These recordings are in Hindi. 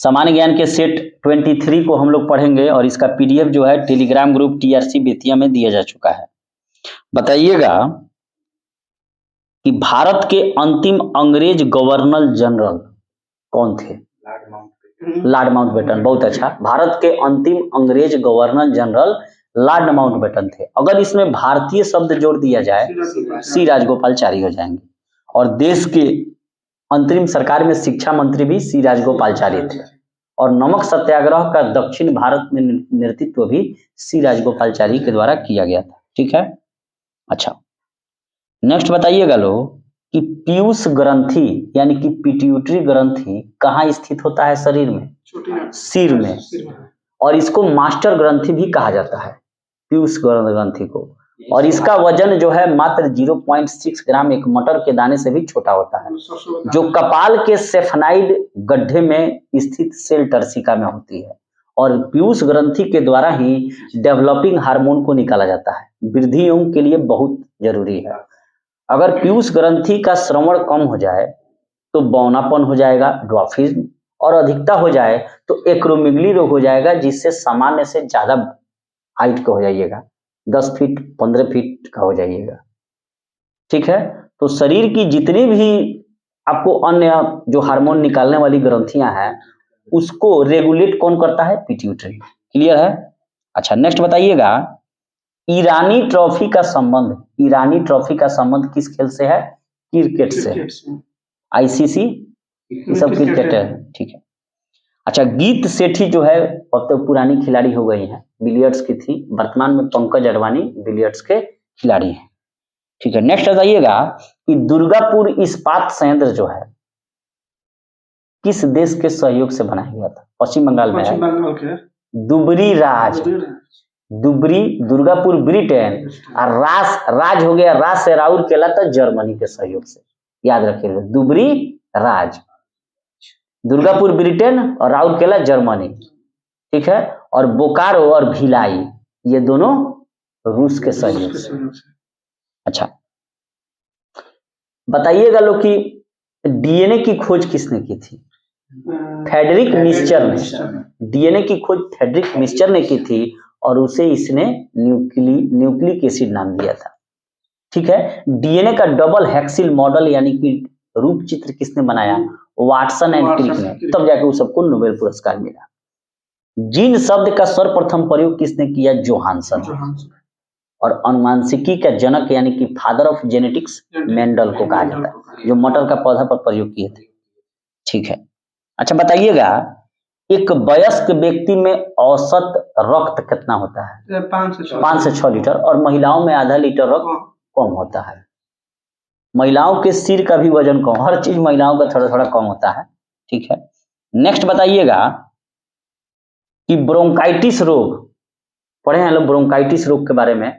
सामान्य ज्ञान के सेट 23 को हम लोग पढ़ेंगे और इसका पीडीएफ जो है टेलीग्राम ग्रुप टीआरसी बेतिया में दिया जा चुका है। बताइएगा कि भारत के अंतिम अंग्रेज गवर्नर जनरल कौन थे? Lord Mountbatten. बहुत अच्छा। भारत के अंतिम अंग्रेज गवर्नर जनरल लॉर्ड माउंटबेटन थे। अगर इसमें भारतीय शब्द जोड़ दिया जाए सी राजगोपालाचारी हो जाएंगे। और देश के अंतरिम सरकार में शिक्षा मंत्री भी सी राजगोपालाचारी थे। और नमक सत्याग्रह का दक्षिण भारत में नेतृत्व भी सी राजगोपालाचारी के द्वारा किया गया था। ठीक है। अच्छा, नेक्स्ट बताइएगा लोग कि पीयूष ग्रंथि यानी कि पिट्यूटरी ग्रंथि कहाँ स्थित होता है शरीर में? सिर में। और इसको मास्टर ग्रंथि भी कहा जाता है, पीयूष ग्रंथि को। और इसका वजन जो है मात्र 0.6 ग्राम एक मटर के दाने से भी छोटा होता है, जो कपाल के सेफनाइड गड्ढे में स्थित सेल टर्सिका में होती है। और पीयूष ग्रंथि के द्वारा ही डेवलपिंग हार्मोन को निकाला जाता है, वृद्धि अंग के लिए बहुत जरूरी है। अगर पीयूष ग्रंथि का श्रवण कम हो जाए तो बौनापन हो जाएगा, ड्वार्फिज्म, और अधिकता हो जाए तो एक्रोमेगली रोग हो जाएगा, जिससे सामान्य से ज्यादा हाइट का हो जाइएगा, 10 फीट 15 फीट का हो जाइएगा। ठीक है। तो शरीर की जितनी भी आपको अन्य जो हार्मोन निकालने वाली ग्रंथियां हैं उसको रेगुलेट कौन करता है? पिट्यूटरी। क्लियर है? अच्छा, नेक्स्ट बताइएगा ईरानी ट्रॉफी का संबंध किस खेल से है? क्रिकेट से। आईसीसी ये सब क्रिकेट है। ठीक है। अच्छा, गीत सेठी जो है अब तो पुरानी खिलाड़ी हो गई हैं, बिलियर्ड्स की थी, वर्तमान में पंकज अडवाणी बिलियर्ड्स के खिलाड़ी हैं। ठीक है। नेक्स्ट बताइएगा कि दुर्गापुर इस्पात संयंत्र जो है किस देश के सहयोग से बनाया गया था? पश्चिम बंगाल में है। दुबरी राज, दुर्गापुर ब्रिटेन, और राज हो गया, राज से राउर कहलाता जर्मनी के सहयोग से। याद रखिएगा, दुबरी राज, दुर्गापुर ब्रिटेन और राउर केला जर्मनी। ठीक है। और बोकारो और भिलाई ये दोनों रूस के सहयोग से। अच्छा, बताइएगा लोग कि डीएनए की खोज किसने की थी? फ्रेडरिक मिस्चर ने। डीएनए की खोज फ्रेडरिक मिस्चर ने की थी और उसे इसने न्यूक्लिक एसिड नाम दिया था। ठीक है। डीएनए का डबल हेक्सिल मॉडल यानी कि रूप चित्र किसने बनाया? वाटसन एंड क्रिक ने। तब जाके उस सबको नोबेल पुरस्कार मिला। जीन शब्द का सर्वप्रथम प्रयोग किसने किया? जोहानसन। और अनुवांशिकी का जनक यानी कि फादर ऑफ जेनेटिक्स मेंडल को कहा जाता है, जो मटर का पौधा पर प्रयोग किए थे। ठीक है। अच्छा, बताइएगा एक वयस्क व्यक्ति में औसत रक्त कितना होता है? 5 से 6 लीटर। और महिलाओं में आधा लीटर रक्त कम होता है। महिलाओं के सिर का भी वजन कम, हर चीज महिलाओं का थोड़ा थोड़ा कम होता है। ठीक है। नेक्स्ट बताइएगा कि ब्रोंकाइटिस रोग पढ़े हैं लोग? ब्रोंकाइटिस रोग के बारे में?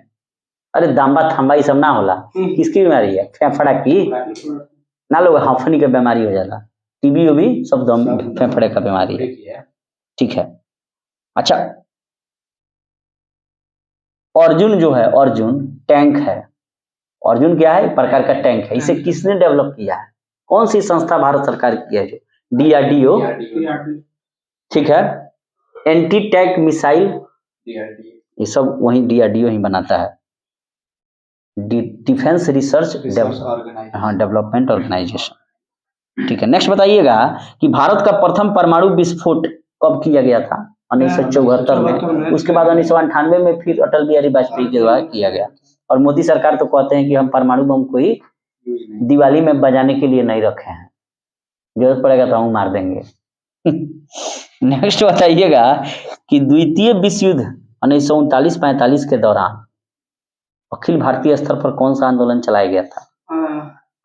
अरे दाम्बा थाम्बा ये सब ना होला। किसकी बीमारी है? फेफड़ा की ना लोग, हाफनी का बीमारी हो जाता, टीबी भी सब फेफड़े का बीमारी है। ठीक है। अच्छा, अर्जुन जो है, अर्जुन टैंक है। अर्जुन क्या है? प्रकार का टैंक है। इसे किसने डेवलप किया है? कौन सी संस्था भारत सरकार की है? जो डीआरडीओ। ठीक है। एंटी टैंक मिसाइल ये सब वही डीआरडीओ ही बनाता है। Defence research development organisation. ठीक है। नेक्स्ट बताइएगा कि भारत का प्रथम परमाणु विस्फोट कब किया गया था? 1974 में। उसके बाद 1998 में फिर अटल बिहारी वाजपेयी के द्वारा किया गया। और मोदी सरकार तो कहते हैं कि हम परमाणु बम को ही दिवाली में बजाने के लिए नहीं रखे हैं, जरूरत पड़ेगा तो हम मार देंगे। नेक्स्ट बताइएगा कि द्वितीय विश्व युद्ध 1939-45 के दौरान अखिल भारतीय स्तर पर कौन सा आंदोलन चलाया गया था?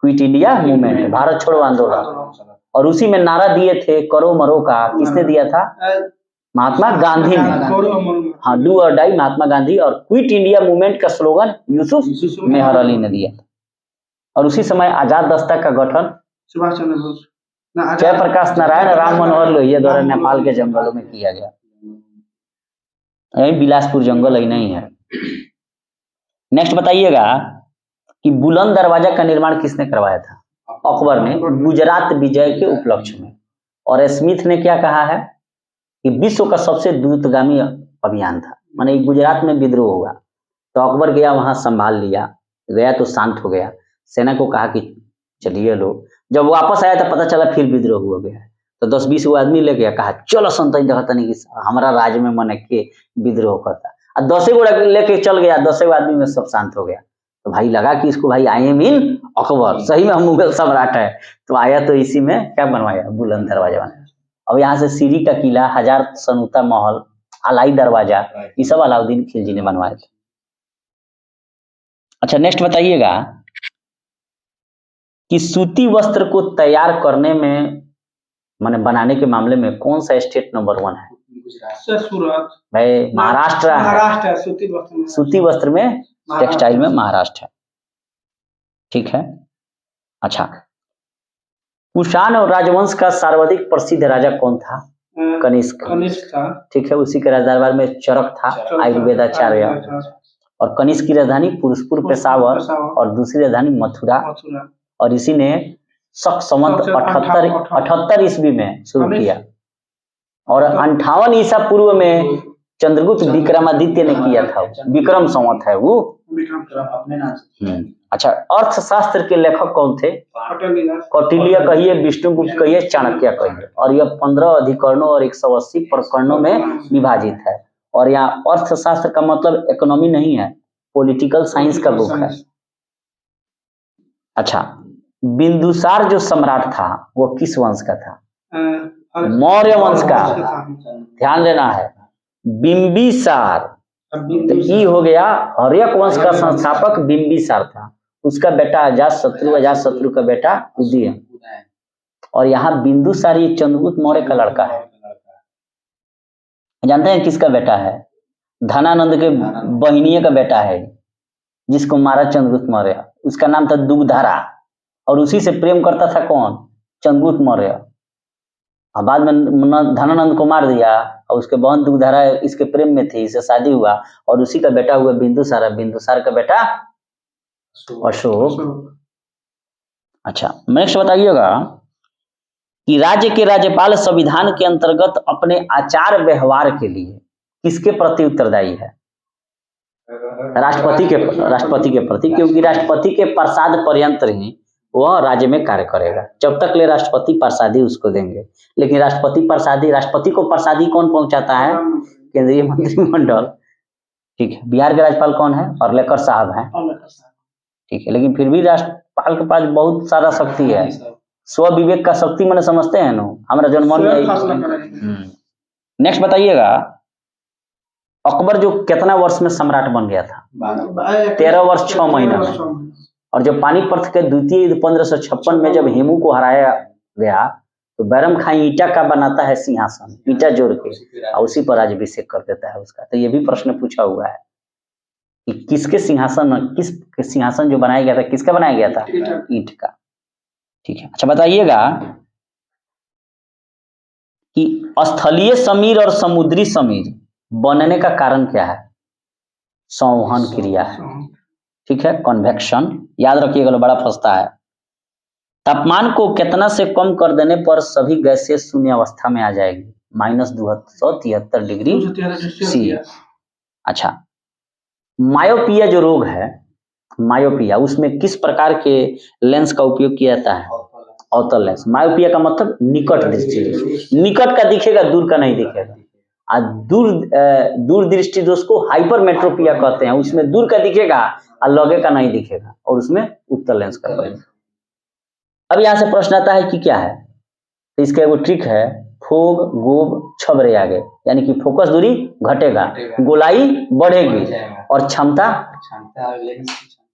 क्विट इंडिया मूवमेंट, भारत छोड़ो आंदोलन। और उसी में नारा दिए थे करो मरो का। किसने दिया था? महात्मा गांधी ने। हाँ, डू और डाई महात्मा गांधी। और क्विट इंडिया मूवमेंट का स्लोगन यूसुफ मेहर अली ने दिया था। और उसी समय आजाद दस्ता का गठन सुभाष चंद्र बोस, जयप्रकाश नारायण, राम मनोहर लोहिया द्वारा नेपाल के जंगलों में किया गया। यही बिलासपुर जंगल ही नहीं है। नेक्स्ट बताइएगा कि बुलंद दरवाजा का निर्माण किसने करवाया था? अकबर ने, गुजरात विजय के उपलक्ष्य में। और स्मिथ ने क्या कहा है कि विश्व का सबसे द्रुतगामी अभियान था, माने गुजरात में विद्रोह हुआ तो अकबर गया वहां संभाल लिया, गया तो शांत हो गया, सेना को कहा कि चलिए लोग, जब वापस आया तो पता चला फिर विद्रोह हो गया, तो 10-20 वो आदमी ले गया, कहा चलो संतन देखता नहीं कि हमारा राज्य में मन के विद्रोह करता, और 10 गो लेके चल गया, 10 आदमी में सब शांत हो गया। तो भाई लगा कि इसको भाई आई एम इन अकबर, सही में हम मुगल सम्राट है, तो आया तो इसी में क्या बनवाया, बुलंद दरवाजा बनाया। अब यहाँ से सीरी का किला, 1000 सनुता महल, अलाई दरवाजा, ये सब अलाउद्दीन खिलजी ने बनवाए थे। अच्छा नेक्स्ट बताइएगा कि सूती वस्त्र को तैयार करने में माने बनाने के मामले में कौन सा स्टेट नंबर 1 है? सूरत भाई महाराष्ट्र है। सूती वस्त्र में टेक्सटाइल में महाराष्ट्र है, ठीक है। अच्छा, कुषाण और राजवंश का सर्वाधिक प्रसिद्ध राजा कौन था? कनिष्क था, ठीक है। उसी के राजदरबार में चरक था, आयुर्वेदाचार्य, और कनिष्क की राजधानी पुरुषपुर पेशावर और दूसरी राजधानी मथुरा, और इसी ने शक संवत 78 ईस्वी में शुरू किया, और 58 ईसा पूर्व में चंद्रगुप्त विक्रमादित्य ने किया था, विक्रम संवत है वो। अच्छा, अर्थशास्त्र के लेखक कौन थे? कौटिल्य कहिए, विष्णुगुप्त कहिए, चाणक्य कहिए, और यह 15 अधिकरणों और 180 प्रकरणों में विभाजित है। और यहाँ अर्थशास्त्र का मतलब इकोनॉमी नहीं है, पॉलिटिकल साइंस का बुक है। अच्छा, बिंदुसार जो सम्राट था वो किस वंश का था? मौर्य वंश का, ध्यान देना है, बिंबिसार। तो ये हो गया, हर्यक वंश का संस्थापक बिंबिसार था, उसका बेटा अजातशत्रु का बेटा उदयन, और यहाँ बिंदुसार ये चंद्रगुप्त मौर्य का लड़का है। जानते हैं किसका बेटा है? धनानंद के बहनिये का बेटा है, जिसको मारा चंद्रगुप्त मौर्य, उसका नाम था दुग्धारा, और उसी से प्रेम करता था कौन? चंद्रगुप्त मौर्य। और बाद में धनानंद को मार दिया, और उसके बहन दुग्धारा इसके प्रेम में थी, इससे शादी हुआ, और उसी का बेटा हुआ बिंदुसार, बिंदुसार का बेटा अशोक। अच्छा, नेक्स्ट बताइएगा कि राज्य के राज्यपाल संविधान के अंतर्गत अपने आचार व्यवहार के लिए किसके प्रति उत्तरदायी है? राष्ट्रपति के प्रति, क्योंकि राष्ट्रपति के प्रसाद पर्यंत ही वह राज्य में कार्य करेगा, जब तक ले राष्ट्रपति प्रसादी उसको देंगे। लेकिन राष्ट्रपति को प्रसादी कौन पहुंचाता है? केंद्रीय मंत्रिमंडल, ठीक है। बिहार के राज्यपाल कौन है? अर्लेकर साहब हैं, ठीक है। लेकिन फिर भी राज्यपाल के पास बहुत सारा शक्ति है, स्व विवेक का शक्ति मैंने समझते हैं ना, हमारा जनमन में। नेक्स्ट बताइएगा, अकबर जो कितना वर्ष में सम्राट बन गया था? 13 वर्ष 6 महीना में। और जब पानीपत के द्वितीय युद्ध 1556 में जब हेमू को हराया गया, तो बैरम खां ईटा का बनाता है सिंहासन, ईटा जोड़ के, और उसी पर राज्याभिषेक कर देता है उसका। तो ये भी प्रश्न पूछा हुआ है कि किस सिंहासन जो बनाया गया था, किसका बनाया गया था? ईंट का, ठीक है। अच्छा बताइएगा कि स्थलीय समीर और समुद्री समीर बनने का कारण क्या है? संवहन क्रिया है, ठीक है, कन्वेक्शन। याद रखिएगा, बड़ा फंसता है। तापमान को कितना से कम कर देने पर सभी गैसें शून्य अवस्था में आ जाएगी? -273 डिग्री सी। अच्छा, मायोपिया जो रोग है, मायोपिया, उसमें किस प्रकार के लेंस का उपयोग किया जाता है? अवतल लेंस। मायोपिया का मतलब निकट दृष्टि, निकट का दिखेगा, दूर का नहीं दिखेगा। दूर दृष्टि दोष को हाइपरमेट्रोपिया कहते हैं, उसमें दूर का दिखेगा और लगे का नहीं दिखेगा, और उसमें उत्तल लेंस का प्रयोग। अब यहाँ से प्रश्न आता है कि क्या है? तो इसका वो ट्रिक है, फोग गोब छबरे आगे, यानी कि फोकस दूरी घटेगा, गोलाई बढ़ेगी, और क्षमता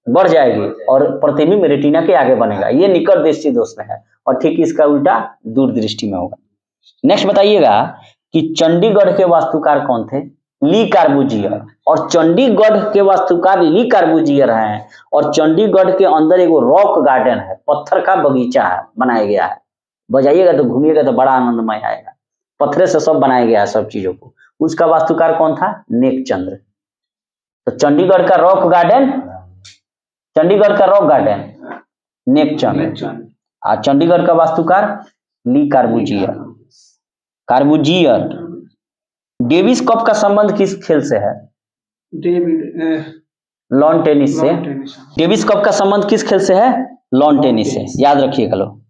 बढ़ जाएगी, और प्रतिबिंब रेटिना के आगे बनेगा। ये निकट दृष्टि दोष में है, और ठीक इसका उल्टा दूर दृष्टि में होगा। नेक्स्ट बताइएगा कि चंडीगढ़ के वास्तुकार कौन थे? ली कार्बूजियर, और चंडीगढ़ के वास्तुकार ली कार्बूजियर हैं। और चंडीगढ़ के अंदर एक रॉक गार्डन है, पत्थर का बगीचा है, बनाया गया है। बजाइएगा तो घूमिएगा तो बड़ा आनंदमय आएगा, पत्थर से सब बनाया गया है सब चीजों को। उसका वास्तुकार कौन था? नेकचंद्र। तो चंडीगढ़ का रॉक गार्डन नेकचंद, और चंडीगढ़ का वास्तुकार ली कार्बूजियर। कार्बूजियर। डेविस कप का संबंध किस खेल से है? लॉन टेनिस से। डेविस कप का संबंध किस खेल से है? लॉन टेनिस से, याद रखिएगा लोग।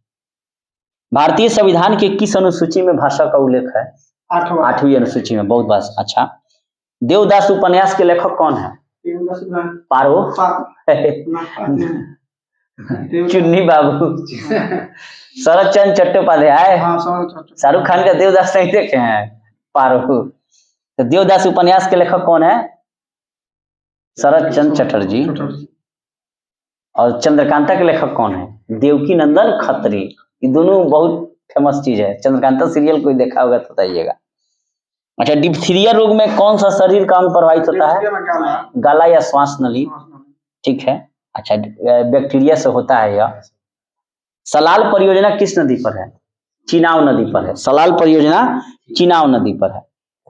भारतीय संविधान के किस अनुसूची में भाषा का उल्लेख है? 8वीं अनुसूची में। बहुत बस। अच्छा, देवदास उपन्यास के लेखक कौन है? पारो चुन्नी बाबू शरद चंद्र चट्टोपाध्याय। शाहरुख खान का देवदास नहीं देखे हैं? पारो। तो देवदास उपन्यास के लेखक कौन है? शरद चंद्र चटर्जी। और चंद्रकांता के लेखक कौन है? देवकी नंदन खत्री। ये दोनों बहुत फेमस चीज है। चंद्रकांता सीरियल कोई देखा होगा तो बताइएगा। अच्छा, डिप्थीरिया रोग में कौन सा शरीर का अंग प्रभावित होता है? गला या श्वास नली। ठीक है। अच्छा, बैक्टीरिया से होता है यह। सलाल परियोजना किस नदी पर है? चिनाब नदी पर है। सलाल परियोजना चिनाब नदी पर है।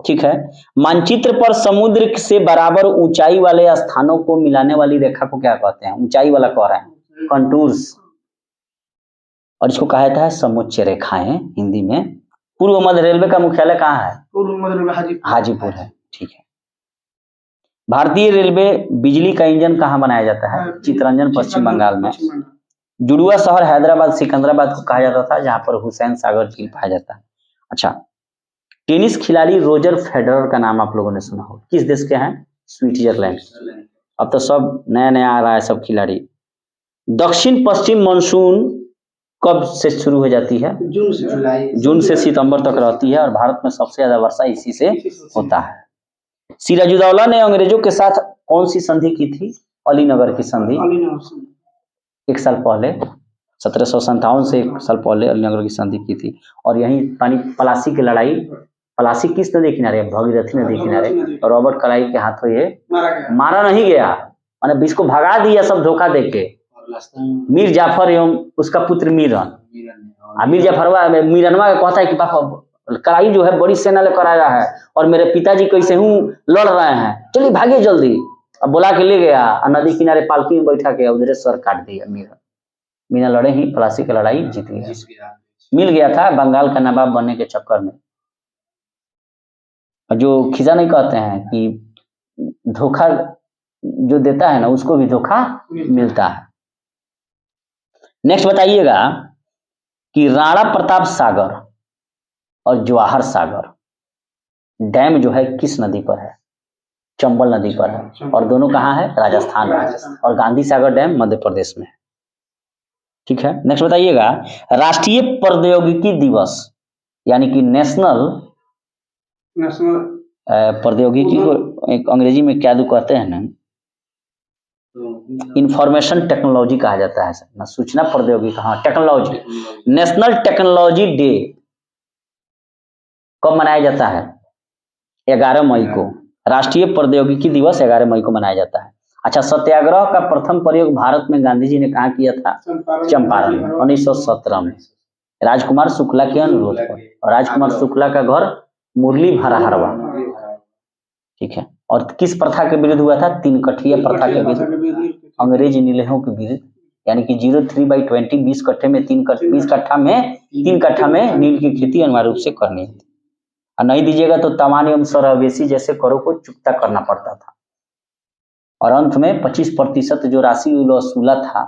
ठीक है। मानचित्र पर समुद्र से बराबर ऊंचाई वाले स्थानों को मिलाने वाली रेखा को क्या कहते हैं? ऊंचाई वाला कह रहे हैं, कंटूर्स। और इसको कहा जाता है समुच्च रेखाएं हिंदी में। पूर्व मध्य रेलवे का मुख्यालय कहाँ है? पूर्व मध्य रेलवे हाजीपुर है। ठीक है। भारतीय रेलवे बिजली का इंजन कहाँ बनाया जाता है? चित्तरंजन, पश्चिम बंगाल में। जुड़ुआ शहर हैदराबाद सिकंदराबाद को कहा जाता था, जहां पर हुसैन सागर झील पाया जाता है। अच्छा, टेनिस खिलाड़ी रोजर फेडरर का नाम आप लोगों ने सुना हो, किस देश के हैं? स्विट्जरलैंड। अब तो सब नया नया आ रहा है सब खिलाड़ी। दक्षिण पश्चिम मानसून कब से शुरू हो जाती है? जून से जुलाई। जून से सितंबर तक रहती है और भारत में सबसे ज्यादा वर्षा इसी से होता है। सिराजुद्दौला ने अंग्रेजों के साथ कौन सी संधि की थी? अलीनगर की संधि। एक साल पहले 1757 से एक साल पहले अलीनगर की संधि की थी। और यही पलासी की लड़ाई, पलासी किस नदी किनारे? भगीरथी नदी किनारे। रॉबर्ट क्लाइव के हाथों ये मारा नहीं गया, मैंने इसको भगा दिया सब धोखा देके। मीर जाफर एवं उसका पुत्र मीरन। मीर जाफरवा मीरनवा कहता है कि पापा क्लाइव जो है बड़ी सेना लेकर आया है और मेरे पिताजी कैसे हूँ लड़ रहे हैं, चलिए भागे जल्दी। अब बुला के ले गया और नदी किनारे पालकी में बैठा के उधर सर काट दिया मीरन। बिना लड़े ही पलासी की लड़ाई जीत गया। मिल गया था बंगाल का नवाब बनने के चक्कर में। जो खिजा नहीं कहते हैं कि धोखा जो देता है ना उसको भी धोखा मिलता है। नेक्स्ट बताइएगा कि राणा प्रताप सागर और जवाहर सागर डैम जो है किस नदी पर है? चंबल नदी पर है। और दोनों कहाँ है? राजस्थान में। और गांधी सागर डैम मध्य प्रदेश में है। ठीक है। नेक्स्ट बताइएगा, राष्ट्रीय प्रौद्योगिकी दिवस यानी कि नेशनल प्रौद्योगिकी को एक अंग्रेजी में क्या कहते हैं ना, इंफॉर्मेशन टेक्नोलॉजी कहा जाता है ना, सूचना प्रौद्योगिकी। हाँ, टेक्नोलॉजी। नेशनल टेक्नोलॉजी डे कब मनाया जाता है? 11 मई को। राष्ट्रीय प्रौद्योगिकी दिवस 11 मई को मनाया जाता है। अच्छा, सत्याग्रह का प्रथम प्रयोग भारत में गांधी जी ने कहाँ किया था? चंपारण में 1917 में राजकुमार शुक्ला के अनुरोध पर। और राजकुमार शुक्ला का घर मुरली भराहरवा। ठीक है। और किस प्रथा के विरुद्ध हुआ था? 3 कठिया प्रथा के विरुद्ध, अंग्रेज नीलेहों के विरुद्ध। यानी कि 03/20 20 कट्ठे में 3 कट्ठा में नील की खेती अनिवार्य रूप से करनी थी। और नहीं दीजिएगा तो तमान एवं सरवेशी जैसे करों को चुकता करना पड़ता था। और अंत में 25% जो राशि वसूला था,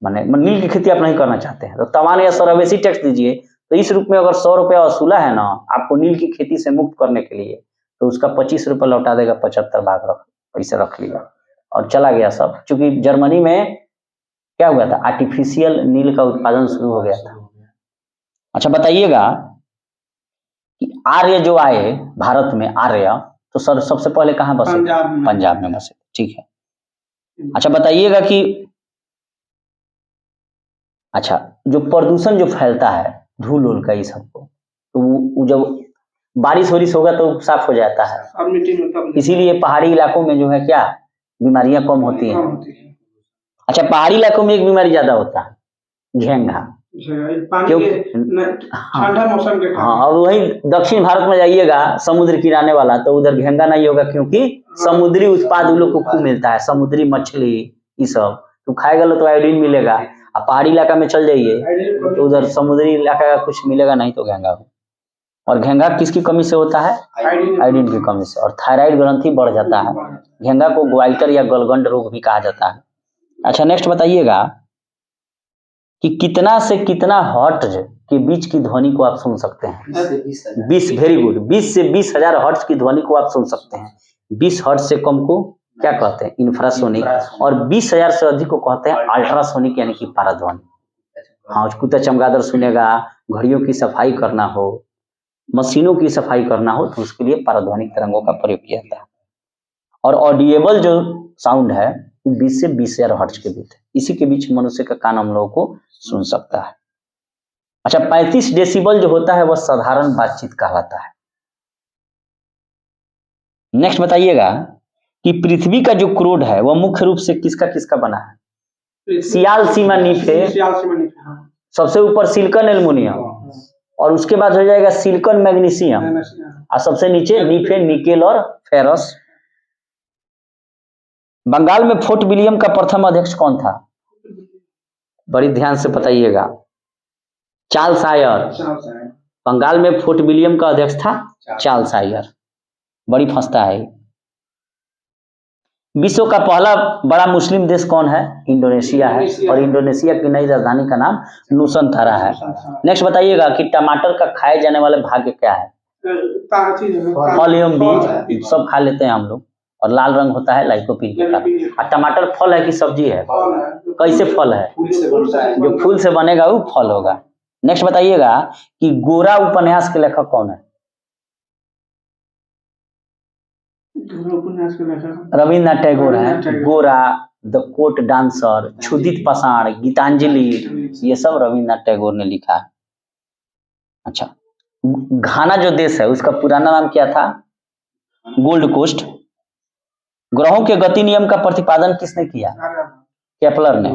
माने नील की खेती आप नहीं करना चाहते हैं तो तमान या सरवेशी टैक्स दीजिए। तो इस रूप में अगर 100 रुपया वसूला है ना आपको नील की खेती से मुक्त करने के लिए, तो उसका 25 रुपया लौटा देगा, 75 भाग पैसे रख लिया और चला गया सब। चूंकि जर्मनी में क्या हुआ था? आर्टिफिशियल नील का उत्पादन शुरू हो गया था। अच्छा बताइएगा कि आर्य जो आए भारत में, आर्य तो सर सबसे पहले कहाँ बसे? पंजाब में बसे। ठीक है। अच्छा बताइएगा कि अच्छा जो प्रदूषण जो फैलता है धूल उल का ये सबको, तो वो जब बारिश वारिश होगा तो साफ हो जाता है। इसीलिए पहाड़ी इलाकों में जो है क्या बीमारियां कम होती हैं। अच्छा, पहाड़ी इलाकों में एक बीमारी ज्यादा होता है, घेंघा। क्योंकि ठंडा मौसम के हाँ, और वही दक्षिण भारत में जाइएगा समुद्र किनारे वाला तो उधर घेंघा नहीं होगा, क्योंकि समुद्री उत्पाद उन लोग को खूब मिलता है, समुद्री मछली ये सब तो खाएगा तो आयोडीन मिलेगा। अब पहाड़ी इलाका में चल जाइए तो उधर समुद्री इलाका का कुछ मिलेगा नहीं तो घेंघा हो। और घेंगा किसकी कमी से होता है? आयोडीन की कमी से। और थायराइड ग्रंथि बढ़ जाता है। घेंगा को ग्वाइटर या गलगंड रोग भी कहा जाता है। अच्छा नेक्स्ट बताइएगा कि कितना से कितना हर्ट्ज के बीच की ध्वनि को आप सुन सकते हैं? 20, वेरी गुड। 20 से 20,000 हर्ट्ज की ध्वनि को आप सुन सकते हैं। 20 हर्ट्ज से कम को क्या कहते हैं? इंफ्रासोनिक। और 20,000 से अधिक को कहते हैं अल्ट्रासोनिक यानी कि पाराध्वनि। हाँ, कुत्ता चमगादड़ सुनेगा, घड़ियों की सफाई करना हो, मशीनों की सफाई करना हो तो उसके लिए पाराध्वनिक तरंगों का प्रयोग किया जाता है। और ऑडिएबल जो साउंड है 20 से 20,000 हर्ट्ज के बीच, इसी के बीच मनुष्य का कान हम लोगों को सुन सकता है। अच्छा 35 डेसिबल जो होता है वह साधारण बातचीत कहलाता है। नेक्स्ट बताइएगा कि पृथ्वी का जो क्रोड है वह मुख्य रूप से किसका किसका बना है? सियाल सीमा नीफे, सबसे ऊपर सिलिकॉन एल्युमिनियम, और उसके बाद हो जाएगा सिलिकॉन मैग्नीशियम, और सबसे नीचे नीफे निकेल और फेरस। बंगाल में फोर्ट विलियम का प्रथम अध्यक्ष कौन था? बड़ी ध्यान से बताइएगा। Charles Eyre. बंगाल में फोर्ट विलियम का अध्यक्ष था चार्ल्स आयर। बड़ी फंसता है। विश्व का पहला बड़ा मुस्लिम देश कौन है? इंडोनेशिया है। और इंडोनेशिया की नई राजधानी का नाम नुसंतारा है। नेक्स्ट बताइएगा कि टमाटर का खाए जाने वाले भाग क्या है? फल एवं बीज, सब खा लेते हैं हम लोग। और लाल रंग होता है लाइकोपीन के कारण। और टमाटर फल है कि सब्जी है? कैसे फल है? जो फूल से बनेगा वो फल होगा। नेक्स्ट बताइएगा कि गोरा उपन्यास के लेखक कौन है? रविन्द्रनाथ टैगोर है। गोरा, द कोर्ट डांसर, क्षुदित पाषाण, गीतांजलि, ये सब रविन्द्रनाथ टैगोर ने लिखा है। अच्छा, घाना जो देश है उसका पुराना नाम क्या था? Gold Coast. ग्रहों के गति नियम का प्रतिपादन किसने किया? केपलर ने।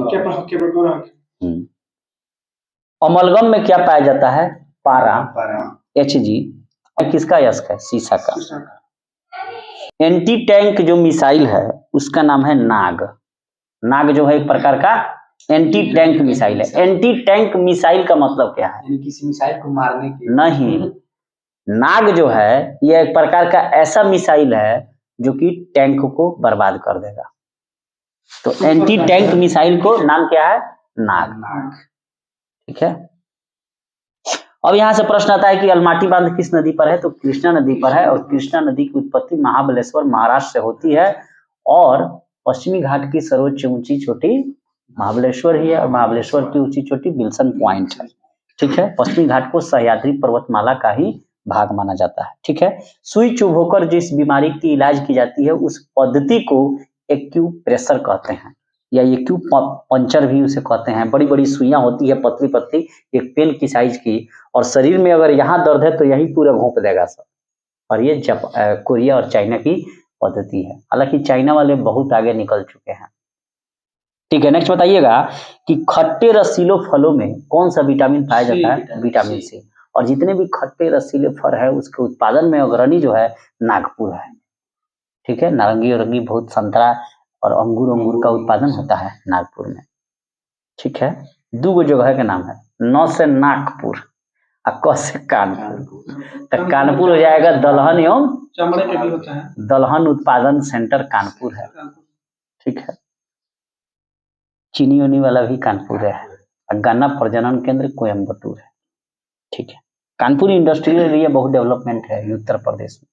अमलगम में क्या पाया जाता है? पारा, Hg। किसका यस्क है? सीसा का। एंटी टैंक जो मिसाइल है उसका नाम है नाग। नाग जो है एक प्रकार का एंटी टैंक मिसाइल है। एंटी टैंक मिसाइल का मतलब क्या है? किसी मिसाइल को मारने के नहीं। नाग जो है यह एक प्रकार का ऐसा मिसाइल है जो कि टैंक को बर्बाद कर देगा। तो एंटी टैंक मिसाइल को नाम क्या है? नाग। ठीक है। अब यहाँ से प्रश्न आता है कि अलमाटी बांध किस नदी पर है? तो कृष्णा नदी पर है। और कृष्णा नदी की उत्पत्ति महाबलेश्वर महाराष्ट्र से होती है। और पश्चिमी घाट की सर्वोच्च ऊंची चोटी महाबलेश्वर ही है। और महाबलेश्वर की ऊंची चोटी विल्सन पॉइंट है। ठीक है। पश्चिमी घाट को सह्याद्री पर्वतमाला का ही भाग माना जाता है। ठीक है। सुई चुभोकर जिस बीमारी की इलाज की जाती है उस पद्धति को एक्यूप्रेशर कहते हैं, या एक्यू पंचर भी उसे कहते हैं। बड़ी बड़ी सुइयां होती है पतली पतली, एक पेन की साइज की, और शरीर में अगर यहाँ दर्द है तो यही पूरा घोंप देगा सब। और ये कोरिया और चाइना की पद्धति है। हालांकि चाइना वाले बहुत आगे निकल चुके हैं। ठीक है। नेक्स्ट बताइएगा कि खट्टे रसीलो फलों में कौन सा विटामिन पाया जाता है? Vitamin C. और जितने भी खट्टे रसीले फल है उसके उत्पादन में अग्रणी जो है नागपुर है। ठीक है। नारंगी औरंगी बहुत संतरा और अंगूर का उत्पादन होता है नागपुर में। ठीक है। दो जगह के नाम है, न से नागपुर और क से कानपुर। तो कानपुर हो जाएगा दलहन एवं चमड़े के भी होता है। दलहन उत्पादन सेंटर कानपुर है। ठीक है। चीनी उनी वाला भी कानपुर है। और गन्ना प्रजनन केंद्र कोयम्बटूर है। ठीक है। कानपुर इंडस्ट्रियल एरिया बहुत डेवलपमेंट है उत्तर प्रदेश में।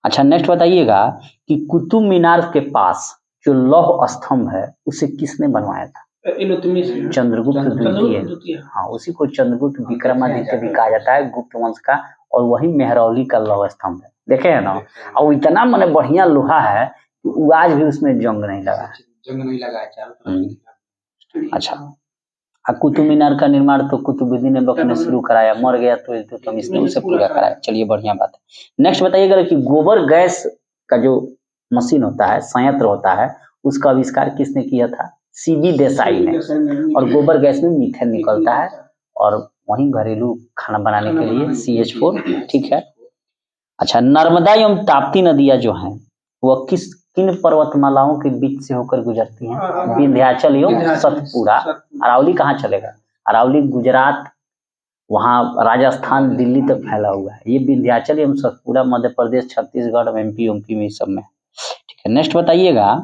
अच्छा नेक्स्ट बताइएगा कि कुतुब मीनार के पास जो लौह स्तंभ है उसे किसने बनवाया था? चंद्रगुप्त द्वितीय। हाँ, उसी को चंद्रगुप्त विक्रमादित्य भी कहा जाता है, गुप्त वंश का। और वही मेहरौली का लौह स्तंभ है, देखे है ना। और इतना माने बढ़िया लोहा है कि आज भी उसमें जंग नहीं लगा है। अच्छा, कुतुब मीनार का निर्माण तो कुतुबुद्दीन ऐबक ने शुरू कराया, मर गया तो इल्तुतमिश ने उसे पूरा कराया। चलिए बढ़िया बात है। नेक्स्ट बताइएगा कि गोबर गैस का जो मशीन होता है, संयंत्र होता है, उसका आविष्कार किसने किया था? सीबी देसाई ने। और गोबर गैस में मीथेन निकलता है और वहीं घरेलू खाना बनाने के लिए CH4। ठीक है। अच्छा, नर्मदा एवं ताप्ती नदियां जो हैं वह किन पर्वतमालाओं के बीच से होकर गुजरती हैं? विंध्याचल एवं सतपुड़ा। अरावली कहाँ चलेगा? अरावली गुजरात वहाँ राजस्थान दिल्ली तक फैला हुआ है। ये विंध्याचल एवं सतपुड़ा मध्य प्रदेश, छत्तीसगढ़, एमपी उमपी में सब में। ठीक है, नेक्स्ट बताइएगा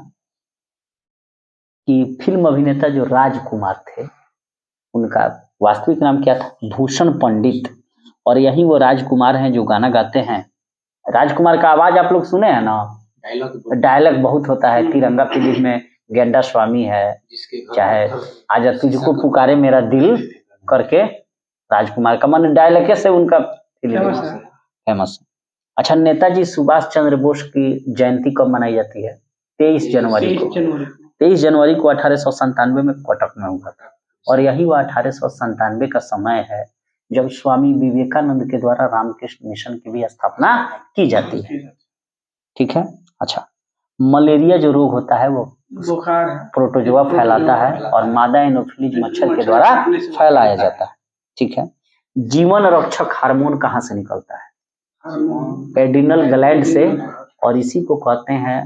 कि फिल्म अभिनेता जो राजकुमार थे उनका वास्तविक नाम क्या था? भूषण पंडित। और यही वो राजकुमार हैं जो गाना गाते हैं। राजकुमार का आवाज आप लोग सुने हैं ना? डायलॉग बहुत होता है। तिरंगा फिल्म में गेंडा स्वामी है, चाहे आजा तुझको पुकारे मेरा दिल करके राजकुमार का मन डायलॉग से उनका फिल्म फेमस। अच्छा, नेताजी सुभाष चंद्र बोस की जयंती कब मनाई जाती है? 23 जनवरी को। 23 जनवरी को 1897 में कटक में हुआ था। और यही वह 1897 का समय है जब स्वामी विवेकानंद के द्वारा रामकृष्ण मिशन की भी स्थापना की जाती है। ठीक है। अच्छा, मलेरिया जो रोग होता है वो बुखार प्रोटोजोआ फैलाता है और मादा एनोफिलीज मच्छर के द्वारा फैलाया जाता है। ठीक है। जीवन रक्षक हार्मोन कहाँ से निकलता है? एड्रिनल ग्लैंड से, और इसी को कहते हैं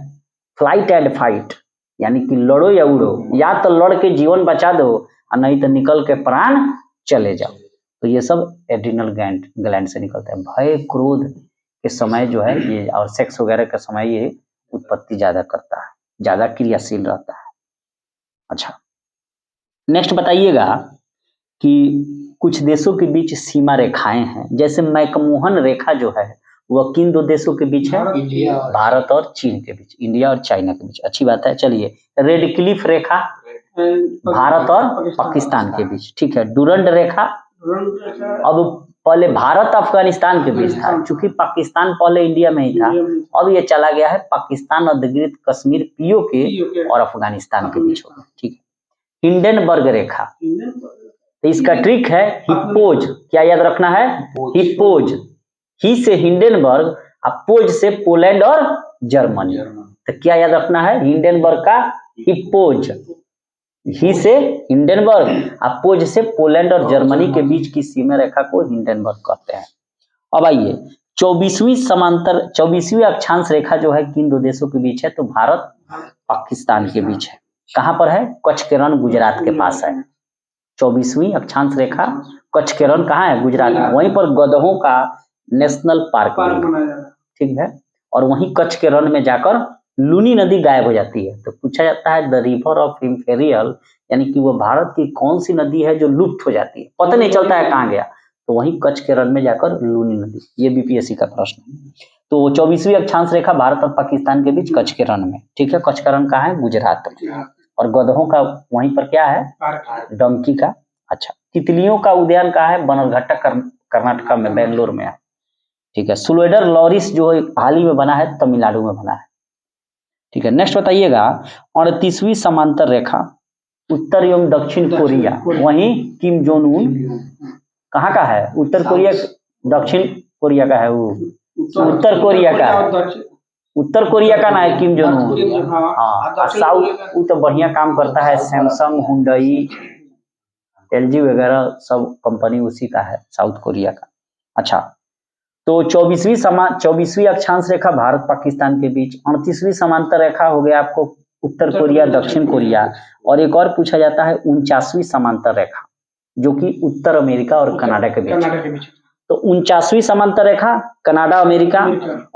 फ्लाइट एंड फाइट, यानी कि लड़ो या उड़ो, या तो लड़ के जीवन बचा दो और नहीं तो निकल के प्राण चले जाओ। तो ये सब एड्रिनल ग्लैंड से निकलता है। भय क्रोध के समय जो है ये, और सेक्स वगैरह के समय ये उत्पत्ति ज्यादा करता है, ज्यादा क्रियाशील रहता है। अच्छा, नेक्स्ट बताइएगा कि कुछ देशों के बीच सीमा रेखाएं हैं। जैसे मैकमोहन रेखा जो है वह किन दो देशों के बीच है? भारत और चीन के बीच, इंडिया और चाइना के बीच। अच्छी बात है। चलिए, रेड क्लिफ रेखा भारत और पाकिस्तान के बीच। ठीक है। डुरंड रेखा, अब पहले भारत अफगानिस्तान के बीच था, चूंकि पाकिस्तान पहले इंडिया में ही था, अब ये चला गया है पाकिस्तान अधिकृत कश्मीर पीओके और अफगानिस्तान के बीच होगा। ठीक है। हिंडनबर्ग रेखा, तो इसका ट्रिक है हिप्पोज। क्या याद रखना है? हिप्पोज। ही से हिंडनबर्ग, अपोज से पोलैंड और जर्मनी। तो क्या याद रखना है? हिंडनबर्ग का हिप्पोज। ही से हिंडनबर्ग, अपोज से पोलैंड और जर्मनी के बीच की सीमा रेखा को हिंडनबर्ग कहते हैं। अब आइए, 24वीं अक्षांश रेखा जो है किन दो देशों के बीच है? तो भारत पाकिस्तान के बीच है। कहां पर है? कच्छ के रण, गुजरात के पास है। 24वीं अक्षांश रेखा कच्छ के रण कहाँ है? गुजरात में। वहीं पर गधों का नेशनल पार्क बनाया, ठीक है। और वहीं कच्छ के रण में जाकर लूनी नदी गायब हो जाती है। तो पूछा जाता है द रिवर ऑफ इम्पेरियल, यानी कि वो भारत की कौन सी नदी है जो लुप्त हो जाती है, पता नहीं चलता है कहाँ गया। तो वहीं कच्छ के रण में जाकर लूनी नदी। ये बीपीएससी का प्रश्न है। तो 24वीं अक्षांश रेखा भारत और पाकिस्तान के बीच कच्छ के रण में। ठीक है। कच्छ का रण कहाँ है? गुजरात में। और गधों का वहीं पर क्या है? डंकी का। अच्छा, तितलियों का उद्यान कहाँ है? बनरघट्टा कर्नाटका में, बेंगलोर में है। ठीक है। सुलोएडर लॉरिस जो हाल ही में बना है, तमिलनाडु में बना है। ठीक है। नेक्स्ट बताइएगा, 38वीं समांतर रेखा उत्तर एवं दक्षिण कोरिया, वहीं किम जोंग उन कहाँ का है? उत्तर कोरिया, दक्षिण कोरिया का है वो, उत्तर कोरिया का है। उत्तर कोरिया का ना है किम जोंग उन। हाँ, साउथ वो तो बढ़िया काम करता है, सैमसंग, हुंडई, एलजी वगैरह सब कंपनी उसी का है, साउथ कोरिया का। अच्छा, तो 24वीं अक्षांश रेखा भारत पाकिस्तान के बीच। 38वीं समांतर रेखा हो गया आपको उत्तर कोरिया, दक्षिण कोरिया। और एक और पूछा जाता है 49वीं समांतर रेखा, जो कि उत्तर अमेरिका और कनाडा के बीच। तो 49वीं समांतर रेखा कनाडा अमेरिका,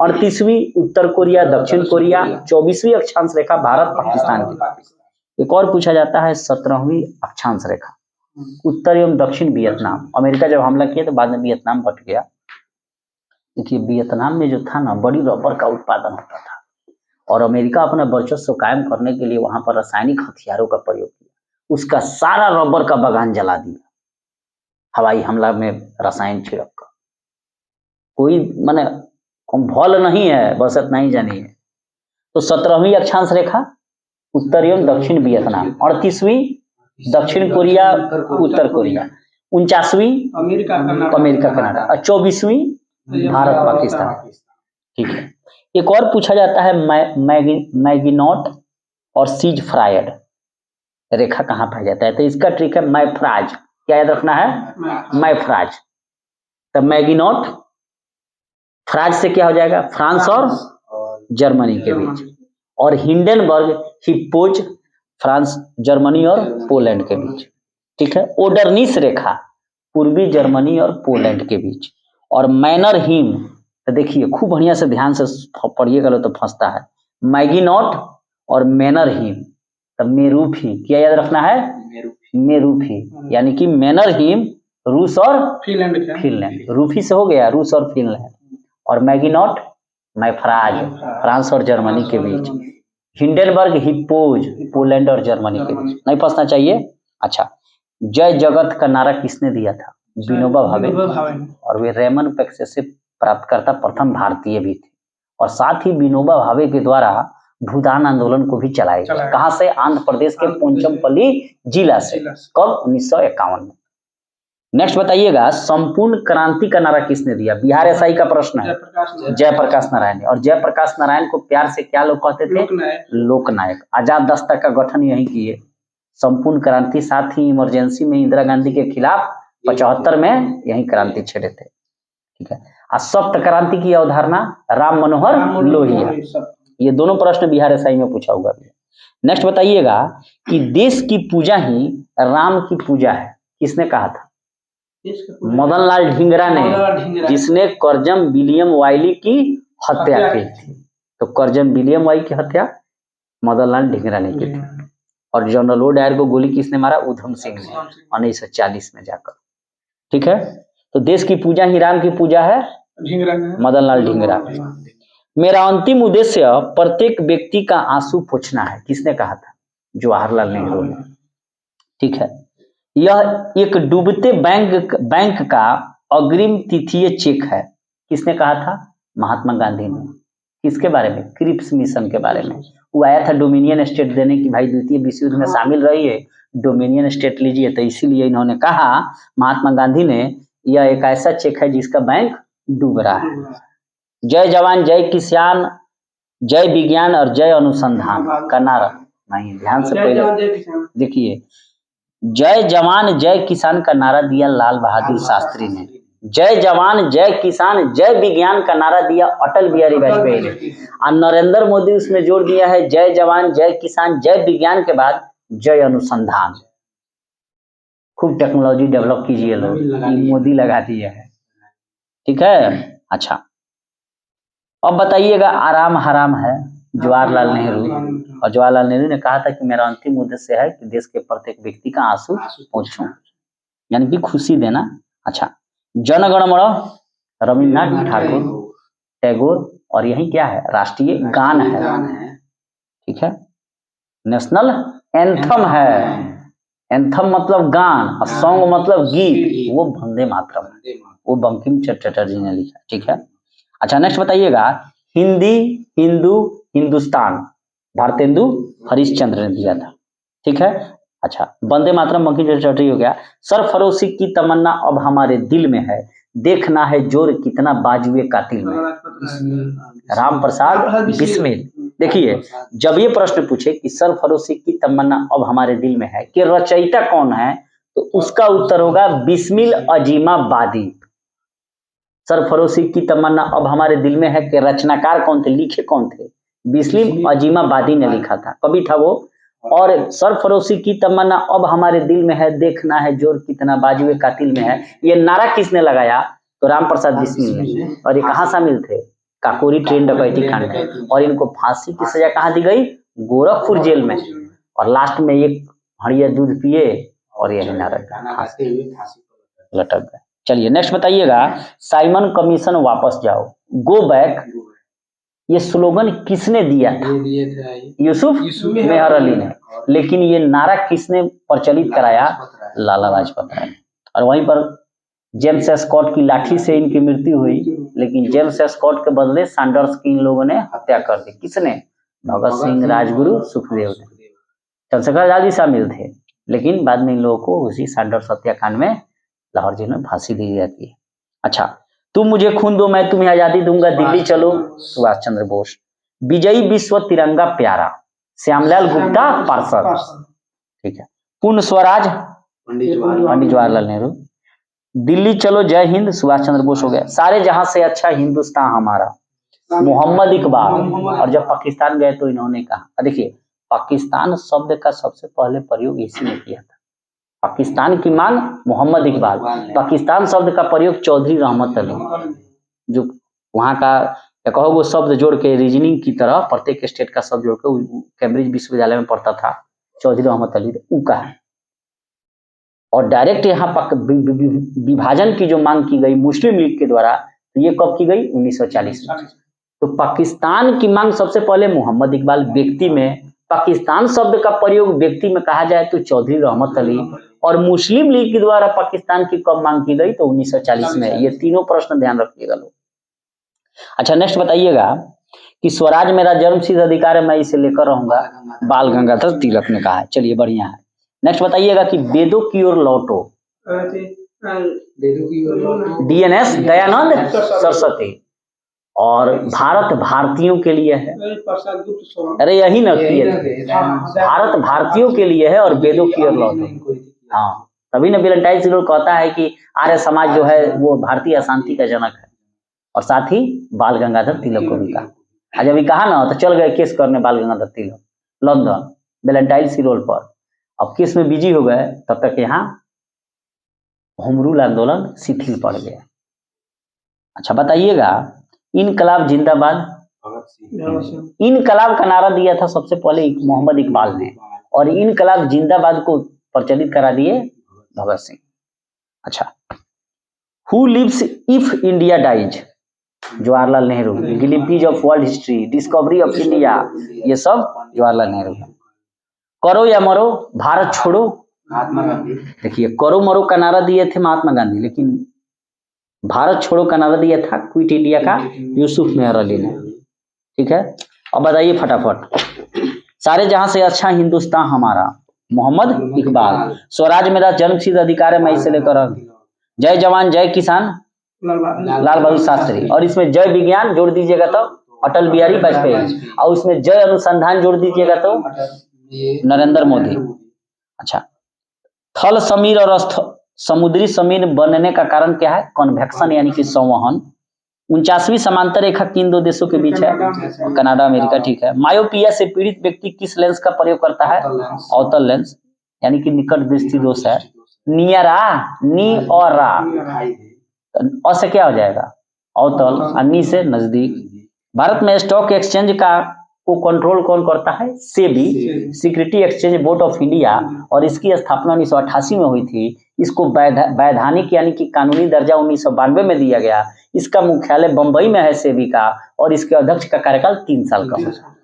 38वीं उत्तर कोरिया दक्षिण कोरिया, 24वीं अक्षांश रेखा भारत पाकिस्तान की। एक और पूछा जाता है 17वीं अक्षांश रेखा उत्तर एवं दक्षिण वियतनाम। अमेरिका जब हमला किया तो बाद में वियतनाम बट गया। देखिए, वियतनाम में जो था ना, बड़ी रबर का उत्पादन होता था और अमेरिका अपना वर्चस्व कायम करने के लिए वहां पर रासायनिक हथियारों का प्रयोग किया। उसका सारा रबर का बागान जला दिया हवाई हमला में रसायन छिड़क कर। कोई माने भल नहीं है, बस इतना ही जानिए। तो 17वीं अक्षांश रेखा उत्तर एवं दक्षिण वियतनाम, 38वीं दक्षिण कोरिया उत्तर कोरिया, 49वीं अमेरिका कनाडा और 24वीं भारत पाकिस्तान। ठीक है। एक और पूछा जाता है मैगिनॉट और सीज फ्रायड रेखा कहाँ पाया जाता है? तो इसका ट्रिक है मैफ्राज। क्या याद रखना है? मैफ्राज। तो मैगिनॉट फ्राज से क्या हो जाएगा? फ्रांस और जर्मनी के बीच। और हिंडनबर्ग हिप्पोज फ्रांस, जर्मनी और पोलैंड के बीच। ठीक है। ओडरनिस रेखा पूर्वी जर्मनी और पोलैंड के बीच। और मैनरहीम, तो देखिए खूब बढ़िया से ध्यान से पढ़िएगा लो तो फंसता है, मैगिनॉट और मैनरहीम, तब मेरूफी, क्या याद रखना है, मेरूफी, यानी कि मैनरहीम रूस और फिनलैंड, रूफी से हो गया रूस और फिनलैंड, और मैगिनॉट मैफराज फ्रांस और जर्मनी के बीच, हिंडनबर्ग हिप्पोज पोलैंड और जर्मनी के बीच, नहीं फंसना चाहिए। अच्छा, जय जगत का नारा किसने दिया था, विनोबा भावे, और वे रेमन मैग्सेसे प्राप्तकर्ता प्रथम भारतीय भी थे, और साथ ही विनोबा भावे के द्वारा भूदान आंदोलन को भी चलाया गया। कहाँ से, आंध्र प्रदेश के पोंचमपल्ली जिला से, कब, 1951 में। नेक्स्ट बताइएगा, संपूर्ण क्रांति का नारा किसने दिया, बिहार एसआई का प्रश्न है, जयप्रकाश नारायण, और जयप्रकाश नारायण को प्यार से क्या लोग कहते थे, लोकनायक। आजाद दस्ता का गठन यही किए, संपूर्ण क्रांति, साथ ही इमरजेंसी में इंदिरा गांधी के खिलाफ 75 में यही क्रांति छेड़े थे, ठीक है। सप्त क्रांति की अवधारणा राम मनोहर लोहिया, ये दोनों प्रश्न बिहार एसआई में पूछा हुआ है। नेक्स्ट बताइएगा कि देश की पूजा ही राम की पूजा है, किसने कहा था, मदन लाल ढींगरा ने, जिसने कर्जम विलियम वाइली की हत्या की थी। तो कर्जम विलियम वाइली की हत्या मदन लाल ढींगरा ने की थी। और जनरल ओ डायर को गोली किसने मारा, उधम सिंह ने 1940 में जाकर, ठीक है। तो देश की पूजा ही राम की पूजा है, मदन लाल ढींगरा। मेरा अंतिम उद्देश्य प्रत्येक व्यक्ति का आंसू पोंछना है, किसने कहा था, जवाहरलाल नेहरू ने, ठीक है। यह एक डूबते बैंक का अग्रिम तिथीय चेक है, किसने कहा था, महात्मा गांधी ने। किसके बारे में, क्रिप्स मिशन के बारे में। वो आया था डोमिनियन स्टेट देने की, भाई द्वितीय विश्व युद्ध में शामिल रहिए, डोमिनियन स्टेट लीजिए, तो इसीलिए इन्होंने कहा, महात्मा गांधी ने, यह एक ऐसा चेक है जिसका बैंक डूब रहा है। जय जवान जय किसान जय विज्ञान और जय अनुसंधान का नारा, नहीं ध्यान से पहले देखिए, जय जवान जय किसान का नारा दिया लाल बहादुर शास्त्री ने, जय जवान जय किसान जय विज्ञान का नारा दिया अटल बिहारी वाजपेयी ने, और नरेंद्र मोदी उसमें जोड़ दिया है जय जवान जय किसान जय विज्ञान के बाद जय अनुसंधान। खूब टेक्नोलॉजी डेवलप कीजिए लोग, मोदी लगा दिया है, ठीक है। अच्छा, अब बताइएगा, आराम हराम है, जवाहरलाल नेहरू, और जवाहरलाल नेहरू ने कहा था कि मेरा अंतिम उद्देश्य है कि देश के प्रत्येक व्यक्ति का आंसू पोंछूं, यानी कि खुशी देना। अच्छा, जनगण मन रविन्द्रनाथ ठाकुर टैगोर, और यही क्या है, राष्ट्रीय गान है, ठीक है। नेशनल एंथम है, एंथम मतलब गान और सॉन्ग मतलब गीत, वो वंदे मातरम, वो बंकिम चंद्र चटर्जी ने लिखा, ठीक है। अच्छा, नेक्स्ट बताइएगा, हिंदी हिंदू हिंदुस्तान भारतेंदु हरिश्चंद्र ने दिया था, ठीक है। अच्छा, वंदे मातरम बंकिम चंद्र चटर्जी हो गया। सरफरोशी की तमन्ना अब हमारे दिल में है, देखना है जोर कितना बाजुए कातिल में, राम प्रसाद बिस्मिल। देखिए, जब ये प्रश्न पूछे कि सरफरोशी की तमन्ना अब हमारे दिल में है, कि रचयिता कौन है, तो उसका उत्तर होगा बिस्मिल अजीमाबादी। सरफरोशी की तमन्ना अब हमारे दिल में है कि रचनाकार कौन थे, लिखे कौन थे, बिस्मिल अजीमाबादी ने लिखा था, कवि था वो। और सरफरोशी की तमन्ना अब हमारे दिल में है, देखना है जोर कितना बाजुए कातिल में है, ये नारा किसने लगाया, तो राम प्रसाद बिस्मिल ने। और ये कहाँ शामिल थे, काकोरी ट्रेन डकैती कांड है, और इनको फांसी की सजा कहाँ दी गई, गोरखपुर जेल में। और लास्ट में एक हड़िया दूध पिए और यही नारा लटक गए। चलिए नेक्स्ट बताइएगा, साइमन कमीशन वापस जाओ, गो बैक, ये स्लोगन किसने दिया था, यूसुफ मेहर अली ने। लेकिन ये नारा किसने प्रचलित कराया, लाला लाजपत राय। और वहीं पर जेम्स स्कॉट की लाठी से इनकी मृत्यु हुई, लेकिन जेम्स स्कॉट के बदले सैंडर्स की इन लोगों ने हत्या कर दी, किसने, भगत सिंह, राजगुरु, सुखदेव ने। चंद्रशेखर आजाद भी शामिल थे, लेकिन बाद में इन लोगों को उसी सैंडर्स हत्याकांड में लाहौर जेल में फांसी दी जाती है। अच्छा, तुम मुझे खून दो मैं तुम्हें आजादी दूंगा, दिल्ली चलो, सुभाष चंद्र बोस। विजयी विश्व तिरंगा प्यारा, श्यामलाल गुप्ता पार्षद, ठीक है। पूर्ण स्वराज, पंडित जवाहरलाल नेहरू। दिल्ली चलो जय हिंद, सुभाष चंद्र बोस हो गया। सारे जहां से अच्छा हिंदुस्तान हमारा, मोहम्मद इकबाल। और जब पाकिस्तान गए तो इन्होंने कहा, देखिए पाकिस्तान शब्द का सबसे पहले प्रयोग इसी ने किया था, पाकिस्तान की मांग मोहम्मद इकबाल। पाकिस्तान शब्द का प्रयोग चौधरी रहमत अली, जो वहाँ का या कहो वो शब्द जोड़ के रीजनिंग की तरह प्रत्येक स्टेट का शब्द जोड़ के कैम्ब्रिज विश्वविद्यालय में पढ़ता था चौधरी रहमत अली, ऊ का है। और डायरेक्ट यहाँ विभाजन की जो मांग की गई मुस्लिम लीग के द्वारा, तो ये कब की गई? 1940 में। तो पाकिस्तान की मांग सबसे पहले मोहम्मद इकबाल व्यक्ति में, पाकिस्तान शब्द का प्रयोग व्यक्ति में कहा जाए तो चौधरी रहमत अली, और मुस्लिम लीग के द्वारा पाकिस्तान की कब मांग की गई? तो 1940 में। ये तीनों प्रश्न ध्यान रखिएगा लोग। अच्छा, नेक्स्ट बताइएगा कि स्वराज मेरा जन्मसिद्ध अधिकार है, मैं इसे लेकर रहूंगा, बाल गंगाधर तिलक ने कहा है। चलिए बढ़िया है। नेक्स्ट बताइएगा कि वेदों की ओर लौटो, डीएनएस दयानंद सरस्वती। और भारत भारतीयों के लिए है, अरे यही न किए थे, भारत भारतीयों के लिए है और वेदों की ओर लौटो। हाँ, तभी न वेलेंटाइन सिरोल कहता है कि आर्य समाज जो है वो भारतीय अशांति का जनक है, और साथ ही बाल गंगाधर तिलक को भी कहा। आज अभी कहा ना, तो चल गए केस करने बाल गंगाधर तिलक लंदन वेलेंटाइन सिरोल पर। अब केस में बिजी हो गए, तब तक यहाँ होम रूल आंदोलन शिथिल पड़ गया। अच्छा बताइएगा, इनकलाब जिंदाबाद, इनकलाब का नारा दिया था सबसे पहले मोहम्मद इकबाल ने, और इनकलाब जिंदाबाद को प्रचलित करा दिए भगत सिंह। अच्छा, who lives if India dies, Jawaharlal Nehru. Glimpses of world history, discovery of India, ये सब जवाहरलाल नेहरू। करो या मरो, भारत छोड़ो, महात्मा गांधी। देखिए, करो मरो का नारा दिए थे महात्मा गांधी, लेकिन भारत छोड़ो का नारा दिया था क्विट इंडिया का यूसुफ मेहर अली ने। ठीक है, अब बताइए फटाफट, सारे जहां से अच्छा हिंदुस्तान हमारा, मोहम्मद इकबाल। स्वराज मेरा जन्मसिद्ध अधिकार है, मैं इसे लेकर, जय जवान जय किसान, लाल बहादुर शास्त्री। और इसमें जय विज्ञान जोड़ दीजिएगा तो अटल बिहारी वाजपेयी, और उसमें जय अनुसंधान जोड़ दीजिएगा तो नरेंद्र मोदी। अच्छा, थल समीर और समुद्री समीर बनने का कारण क्या है? कन्वेक्शन यानी कि संवहन। 49वीं समांतर रेखा किन दो देशों के बीच है? Canada America. ठीक है, मायोपिया से पीड़ित व्यक्ति किस लेंस का प्रयोग करता है? अवतल लेंस, यानी कि निकट दृष्टि दोष है। नियरा, नी और रा, अ से क्या हो जाएगा? अवतल, और नी से नजदीक। भारत में स्टॉक एक्सचेंज का को कंट्रोल कौन करता है? SEBI, security exchange board of India, और इसकी स्थापना 1988 में हुई थी। इसको वैधानिक यानी कि कानूनी दर्जा 1992 में दिया गया। इसका मुख्यालय बंबई में है सेबी का, और इसके अध्यक्ष का कार्यकाल 3 साल का होगा।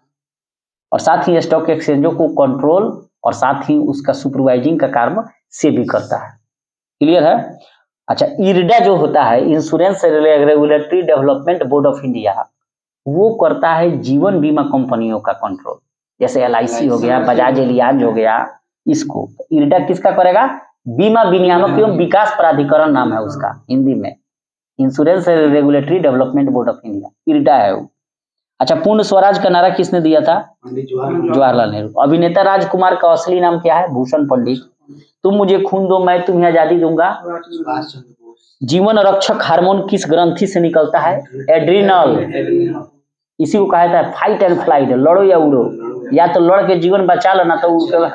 और साथ ही स्टॉक एक्सचेंजों को कंट्रोल और साथ ही उसका सुपरवाइजिंग का काम सेबी करता है। क्लियर है? अच्छा, इरडा जो होता है, insurance regulatory development board of India, वो करता है जीवन बीमा कंपनियों का कंट्रोल, जैसे LIC हो गया, बजाज एलियांज हो गया। इसको इरडा किसका करेगा? बीमा विनियामक एवं विकास प्राधिकरण नाम है उसका हिंदी में, insurance regulatory development board of India, IRDA है वो। अच्छा, पूर्ण स्वराज का नारा किसने दिया था? जवाहरलाल नेहरू। अभिनेता राजकुमार का असली नाम क्या है? भूषण पंडित। तुम मुझे खून दो, मैं तुम्हें आजादी दूंगा। जीवन रक्षक हार्मोन किस ग्रंथि से निकलता है? एड्रिनल। इसी को कहा जाता है फाइट एंड फ्लाइट, लड़ो या उड़ो, या तो लड़ के जीवन बचा लो, ना तो उड़ के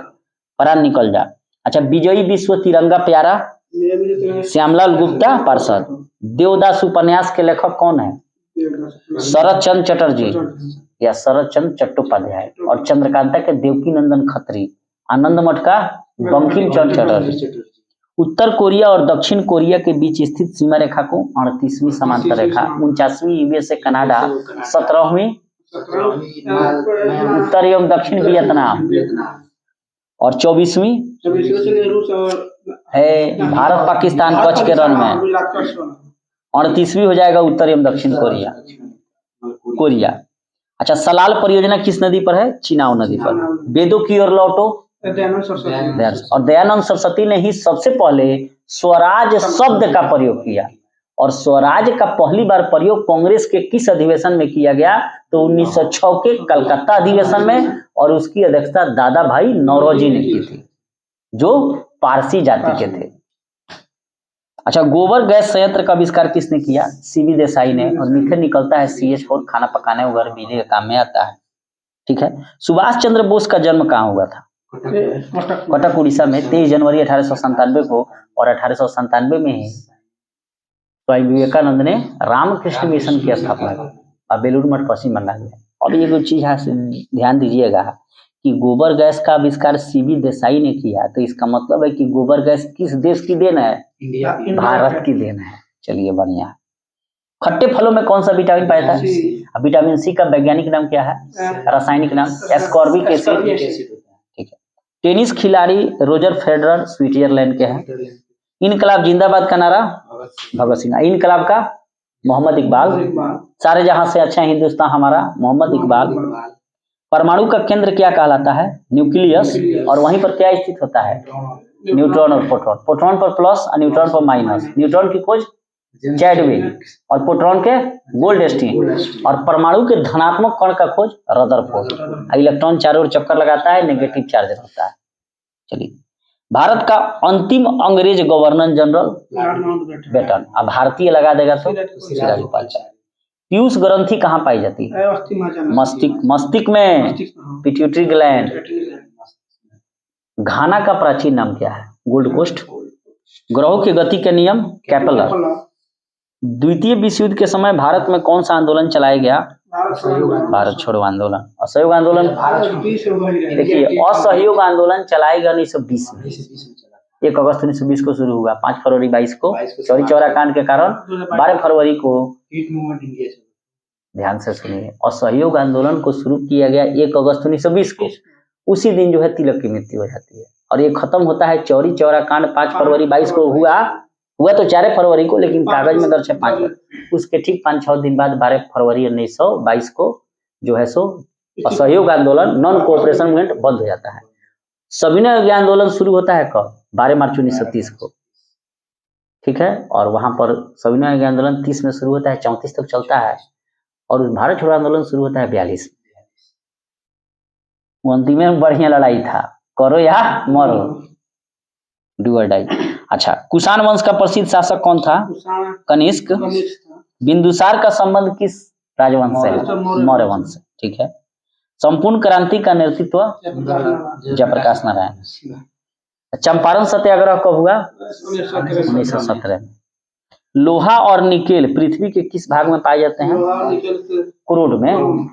प्राण निकल जा। अच्छा, विजयी विश्व तिरंगा प्यारा, श्यामलाल गुप्ता पार्षद। देवदास उपन्यास के लेखक कौन है? शरद चंद्र चटर्जी या शरद चंद्र चट्टोपाध्याय। और चंद्रकांता के देवकी नंदन खत्री। आनंद मठ का बंकिम चंद्र चटर्जी। उत्तर कोरिया और दक्षिण कोरिया के बीच स्थित सीमा रेखा को 38वीं समांतर रेखा। 49वीं यूएसए कनाडा। 17वीं उत्तर एवं दक्षिण वियतनाम। और 24वीं है भारत पाकिस्तान कच्छ के रण में। 38वीं हो जाएगा उत्तर एवं दक्षिण कोरिया। अच्छा, सलाल परियोजना किस नदी पर है? चिनाब नदी पर। वेदों की ओर लौटो, और दयानंद सरस्वती ने ही सबसे पहले स्वराज शब्द का प्रयोग किया। और स्वराज का पहली बार प्रयोग कांग्रेस के किस अधिवेशन में किया गया? तो 1906 के कलकत्ता अधिवेशन में, और उसकी अध्यक्षता दादा भाई नौरोजी ने की थी, जो पारसी जाति के थे। अच्छा, गोबर गैस संयंत्र का आविष्कार किसने किया? CB देसाई ने। और मीथेन निकलता है CH4, खाना पकाने वगैरह बिजली के काम में आता है। ठीक है, सुभाष चंद्र बोस का जन्म कहाँ हुआ था? कटक उड़ीसा में 23 जनवरी 1897 को, और 1897 में ही स्वामी विवेकानंद ने रामकृष्ण मिशन की स्थापना की और बेलूर मठ पश्चिम बंगाल में। और ये जो चीज यहाँ से ध्यान दीजिएगा कि गोबर गैस का आविष्कार सीबी देसाई ने किया, तो इसका मतलब है कि गोबर गैस किस देश की देन है? भारत की देन है। चलिए बढ़िया। खट्टे फलों में कौन सा विटामिन पाया था? विटामिन सी का वैज्ञानिक नाम क्या है? रासायनिक नाम एस्कॉर्बिक एसिड। ठीक है। टेनिस खिलाड़ी रोजर फेडरर स्विट्जरलैंड के हैं। इनकलाब जिंदाबाद का नारा भगत सिंह। इनकलाब का मोहम्मद इकबाल। सारे जहां से अच्छा हिंदुस्तान हमारा मोहम्मद इकबाल। परमाणु का केंद्र क्या कहलाता है? न्यूक्लियस। और वहीं पर क्या स्थित होता है? न्यूट्रॉन और प्रोटॉन। प्रोटॉन पर प्लस और न्यूट्रॉन पर माइनस। न्यूट्रॉन की खोज चैडविक और प्रोटॉन के गोल्डस्टीन। और परमाणु के धनात्मक कण का खोज रदरफोर्ड। इलेक्ट्रॉन चारों ओर चक्कर लगाता है, नेगेटिव चार्ज रहता है। चलिए, भारत का अंतिम अंग्रेज गवर्नर जनरल बेटन। अब भारतीय लगा देगा तो शिवाजी। पीयूष ग्रंथि कहाँ पाई जाती है? मस्तिष्क में पिट्यूटरी ग्लैंड। घाना का प्राचीन नाम क्या है? Gold Coast. ग्रहों की गति के नियम केपलर। द्वितीय विश्व युद्ध के समय भारत में कौन सा आंदोलन चलाया गया? भारत छोड़ो आंदोलन। असहयोग आंदोलन। देखिए, असहयोग आंदोलन चलाया गया 1920 में। 1 अगस्त 1920 को शुरू हुआ, 5 फरवरी 22 को चौरी चौरा कांड के कारण 12 फरवरी को। ध्यान से सुनिए, असहयोग आंदोलन को शुरू किया गया 1 अगस्त 1920 को। उसी दिन जो है तिलक की मृत्यु हो जाती है, और ये खत्म होता है चौरी चौरा कांड 5 फरवरी 22 को हुआ तो 4 फरवरी को, लेकिन कागज में दर्ज है 5 फरवरी। उसके ठीक 5-6 दिन बाद 12 फरवरी 1922 को जो है सो असहयोग आंदोलन, नॉन कोऑपरेशन मूवमेंट बंद हो जाता है। सविनय आंदोलन शुरू होता है कब? 12 मार्च 1930 को। ठीक है। और वहां पर सविनय आंदोलन 30 में शुरू होता है, 34 तक चलता है। और भारत छोड़ो आंदोलन शुरू होता है 42 में। अंतिम में बढ़िया लड़ाई था, करो या मरो, डू और डाई। अच्छा, कुषाण वंश का प्रसिद्ध शासक कौन था? कनिष्क। बिंदुसार का संबंध किस राजवंश से है? मौर्य वंश से। ठीक है। संपूर्ण क्रांति का नेतृत्व जयप्रकाश नारायण। चंपारण सत्याग्रह कब हुआ? 1917 में। लोहा और निकेल पृथ्वी के किस भाग में पाए जाते हैं? क्रूड में।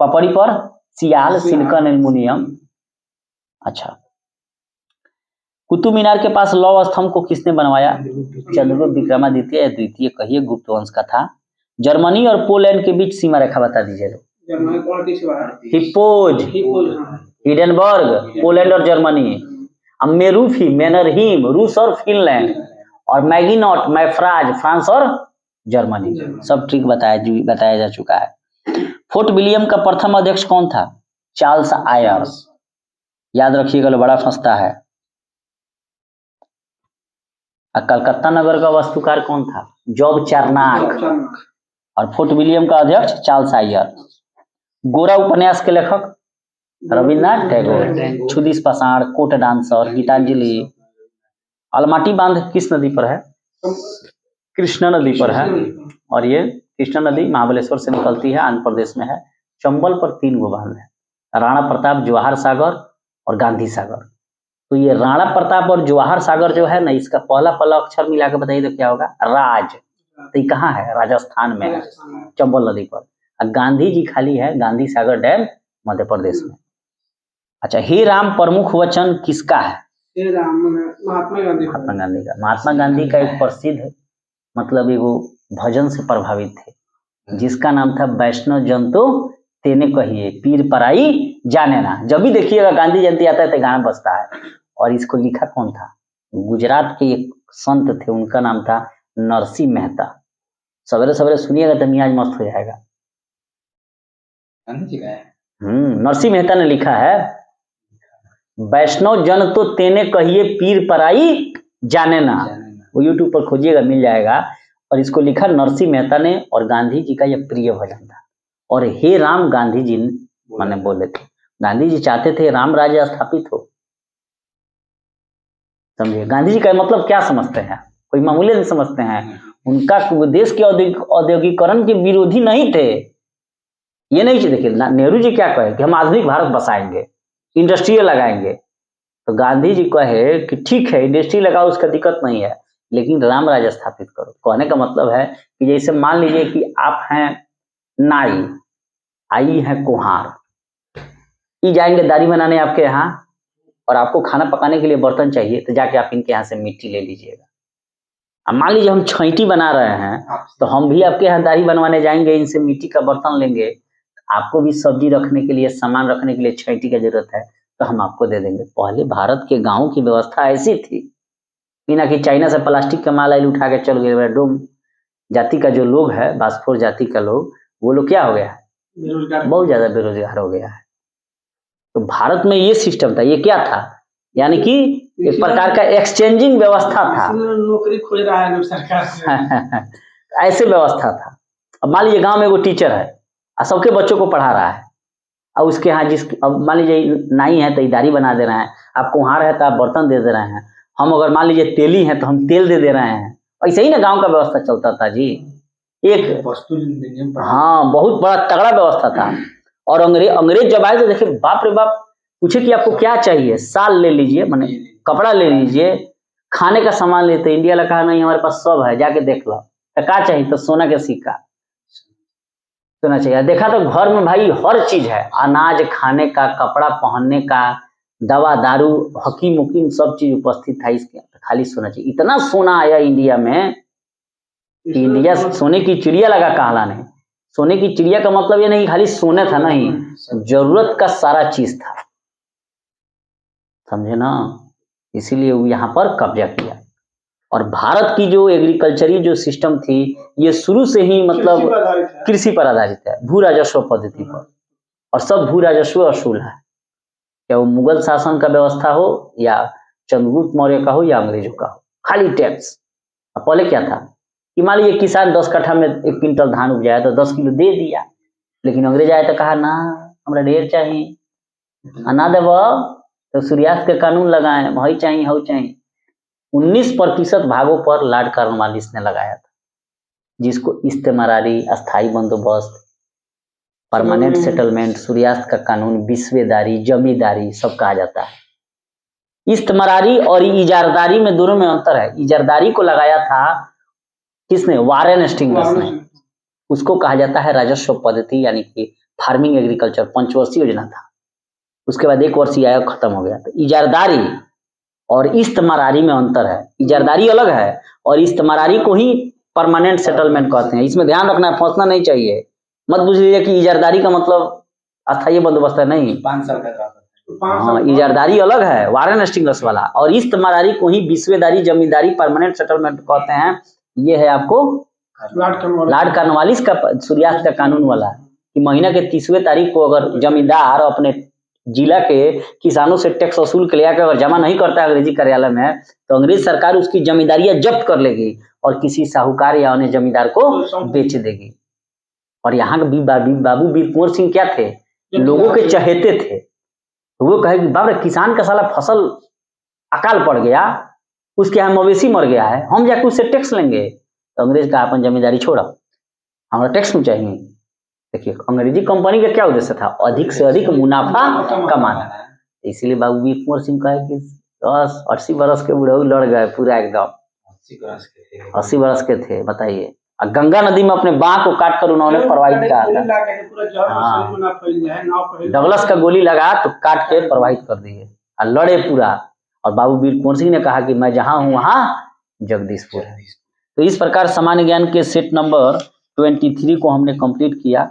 पपड़ी पर सियाल, सिलिकॉन, एल्युमिनियम। अच्छा, कुतुब मीनार के पास लौह स्तंभ को किसने बनवाया? चंद्रगुप्त विक्रमादित्य या द्वितीय, कहिए, गुप्त वंश का था। जर्मनी और पोलैंड के बीच सीमा रेखा बता दीजिए। हिप्पोज, हिडेनबर्ग, पोलैंड और जर्मनी। मेरूफी, मेनरहीम, रूस और फिनलैंड। और मैगिनॉट, मैफ्राज, फ्रांस और जर्मनी। सब ठीक बताया जा चुका है। फोर्ट विलियम का प्रथम अध्यक्ष कौन था? Charles Eyre. याद रखिएगा, बड़ा फंसता है। कलकत्ता नगर का वास्तुकार कौन था? जॉब चार्नाक। और फोर्ट विलियम का अध्यक्ष चार्ल्स आयर। गोरा उपन्यास के लेखक रविन्द्रनाथ टैगोर। छुदिश पाषाण, कोट डांसर, गीतांजलि। अलमाटी बांध किस नदी पर है? कृष्णा नदी पर है। और ये कृष्णा नदी महाबलेश्वर से निकलती है, आंध्र प्रदेश में है। चंबल पर 3 गो बांध है, राणा प्रताप, जवाहर सागर और गांधी सागर। तो ये राणा प्रताप और जवाहर सागर जो है ना, इसका पहला अक्षर मिला के बताइए तो क्या होगा? राज। तो ये कहाँ है? राजस्थान में है, चंबल नदी पर। गांधी जी खाली है गांधी सागर डैम, मध्य प्रदेश में। अच्छा, हे राम प्रमुख वचन किसका है? महात्मा गांधी का। महात्मा गांधी का एक प्रसिद्ध मतलब एगो भजन से प्रभावित थे, जिसका नाम था वैष्णव जन तो तेने कहिए, पीर पराई जाने ना। जब भी देखिएगा गांधी जयंती आता है तो गाना बजता है। और इसको लिखा कौन था? गुजरात के एक संत थे, उनका नाम था नरसिंह मेहता। सवेरे सवेरे सुनिएगा तो मियाज मस्त हो जाएगा। नरसिंह मेहता ने लिखा है, वैष्णव जन तो तेने कहिए, पीर पराई जाने ना। वो यूट्यूब पर खोजिएगा, मिल जाएगा। और इसको लिखा नरसिंह मेहता ने, और गांधी जी का यह प्रिय भजन था। और हे राम गांधी जी माने बोले थे। गांधी जी चाहते थे राम राज्य स्थापित हो। समझिए, गांधी जी का मतलब क्या समझते हैं? कोई मामूली नहीं समझते हैं। उनका देश के औद्योगिकरण के विरोधी नहीं थे। ये नहीं, देखिए नेहरू जी क्या कहे कि हम आधुनिक भारत बसाएंगे, इंडस्ट्रियल लगाएंगे। तो गांधी जी कहे कि ठीक है इंडस्ट्री लगाओ, उसका दिक्कत नहीं है, लेकिन राम राज्य स्थापित करो। कहने का मतलब है कि जैसे मान लीजिए कि आप हैं नाई, आई है कुम्हार, ये जाएंगे दाढ़ी बनाने आपके यहाँ, और आपको खाना पकाने के लिए बर्तन चाहिए, तो जाके आप इनके यहाँ से मिट्टी ले लीजिएगा। अब मान लीजिए हम छैटी बना रहे हैं, तो हम भी आपके यहाँ दाढ़ी बनवाने जाएंगे, इनसे मिट्टी का बर्तन लेंगे। आपको भी सब्जी रखने के लिए, सामान रखने के लिए छैटी की जरूरत है, तो हम आपको दे देंगे। पहले भारत के गाँव की व्यवस्था ऐसी थी, बिना कि चाइना से प्लास्टिक का माल उठा के चल गए। डोम जाति का जो लोग है, बास्फोर जाति का लोग, वो लोग क्या हो गया है, बहुत ज्यादा बेरोजगार हो गया है। तो भारत में ये सिस्टम था, ये क्या था, यानी कि एक प्रकार का एक्सचेंजिंग व्यवस्था था, नौकरी खोज रहा है सरकार से। ऐसे व्यवस्था था। अब मान लीजिए गांव में एगो टीचर है और सबके बच्चों को पढ़ा रहा है, और उसके यहाँ अब मान लीजिए नाई है तो दाढ़ी बना दे रहे हैं, आप कुम्हार है तो आप बर्तन दे दे रहे हैं, हम अगर मान लीजिए तेली हैं तो हम तेल दे दे रहे हैं। ऐसे ही ना गांव का व्यवस्था चलता था जी, एक हाँ बहुत बड़ा तगड़ा व्यवस्था था। और अंग्रेज जब आए तो देखिए बाप रे बाप, पूछे कि आपको क्या चाहिए, साल ले लीजिए, माने कपड़ा ले लीजिए, खाने का सामान लेते। इंडिया लगा कहा नहीं हमारे पास सब है, जाके देख लो। तो क्या चाहिए, तो सोना का सिक्का, सोना चाहिए। देखा तो घर में भाई हर चीज है, अनाज खाने का, कपड़ा पहनने का, दवा दारू, हकीम उकीम सब चीज उपस्थित था इसके, खाली सोना चाहिए। इतना सोना आया इंडिया में, इंडिया सोने की चिड़िया लगा कहलाने। सोने की चिड़िया का मतलब ये नहीं खाली सोने था, नहीं, जरूरत का सारा चीज था, समझे ना। इसीलिए वो यहाँ पर कब्जा किया। और भारत की जो एग्रीकल्चरी जो सिस्टम थी, ये शुरू से ही मतलब कृषि पर आधारित है, भू राजस्व पद्धति पर, और सब भू राजस्व असूल है। क्या वो मुगल शासन का व्यवस्था हो या चंद्रगुप्त मौर्य का हो या अंग्रेजों का हो, खाली टैक्स। पहले क्या था कि मान लीजिए किसान 10 कट्ठा में 1 क्विंटल धान उपजाया तो 10 किलो दे दिया, लेकिन अंग्रेज आया तो कहा ना हमरा ढेर चाहिए, ना देव तो सूर्यास्त के कानून लगाए, वही चाहिए हो चाहिए। 19% भागों पर लॉर्ड कॉर्नवालिस ने लगाया था, जिसको इस्तेमारी, अस्थाई बंदोबस्त, परमानेंट सेटलमेंट, सूर्यास्त का कानून, विश्वेदारी, जमींदारी सब कहा जाता है। इस्तेमारी और इजारदारी में दोनों में अंतर है। इजारदारी को लगाया था किसने, वारेन हेस्टिंग्स ने। उसको कहा जाता है राजस्व पद्धति, यानी कि फार्मिंग एग्रीकल्चर, 5 वर्षीय योजना था। उसके बाद 1 वर्षीय आया, खत्म हो गया। तो इजारदारी और इस्तेमारी में अंतर है। इजारदारी अलग है और इस्तेमारी को ही परमानेंट सेटलमेंट कहते हैं। इसमें ध्यान रखना है, फंसना नहीं चाहिए। मत बुझ लीजिए कि इजारदारी का मतलब अस्थायी बंदोबस्त है, नहीं। 5 साल का, हाँ, इजारदारी अलग है, वारेन हेस्टिंग्स वाला, और इस्तेमारी को ही विश्वेदारी, जमींदारी, परमानेंट सेटलमेंट कहते हैं। ये है आपको लॉर्ड कॉर्नवालिस का सूर्यास्त का कानून वाला, कि महीना के 30वें तारीख को अगर जमींदार अपने जिला के किसानों से टैक्स वसूल के लिए आकर अगर जमा नहीं करता अंग्रेजी कार्यालय में, तो अंग्रेज सरकार उसकी जमींदारियां जब्त कर लेगी और किसी साहूकार या अन्य जमींदार को बेच देगी। और यहाँ के बाबू वीर कुंवर सिंह क्या थे, लोगों के चहेते थे। वो कहे कि बाबा किसान का साला फसल अकाल पड़ गया, उसके यहाँ मवेशी मर गया है, हम जाके उससे टैक्स लेंगे। तो अंग्रेज का अपन जमींदारी छोड़ा, हमारा टैक्स क्यों चाहिए। देखिए अंग्रेजी कंपनी का क्या उद्देश्य था, अधिक से अधिक मुनाफा कमाना। इसीलिए बाबू वीर कुंवर सिंह कहे कि 80 बरस के बुढ़ऊ लड़ गए पूरा एकदम, 80 बरस के थे, बताइए। और गंगा नदी में अपने बाँह को काट कर उन्होंने प्रवाहित किया। हाँ, डगलस का गोली लगा तो काट के प्रवाहित कर दिए और लड़े पूरा। और बाबू वीर कुंवर सिंह ने कहा कि मैं जहाँ हूँ वहाँ जगदीशपुर है। तो इस प्रकार सामान्य ज्ञान के सेट नंबर 23 को हमने कंप्लीट किया।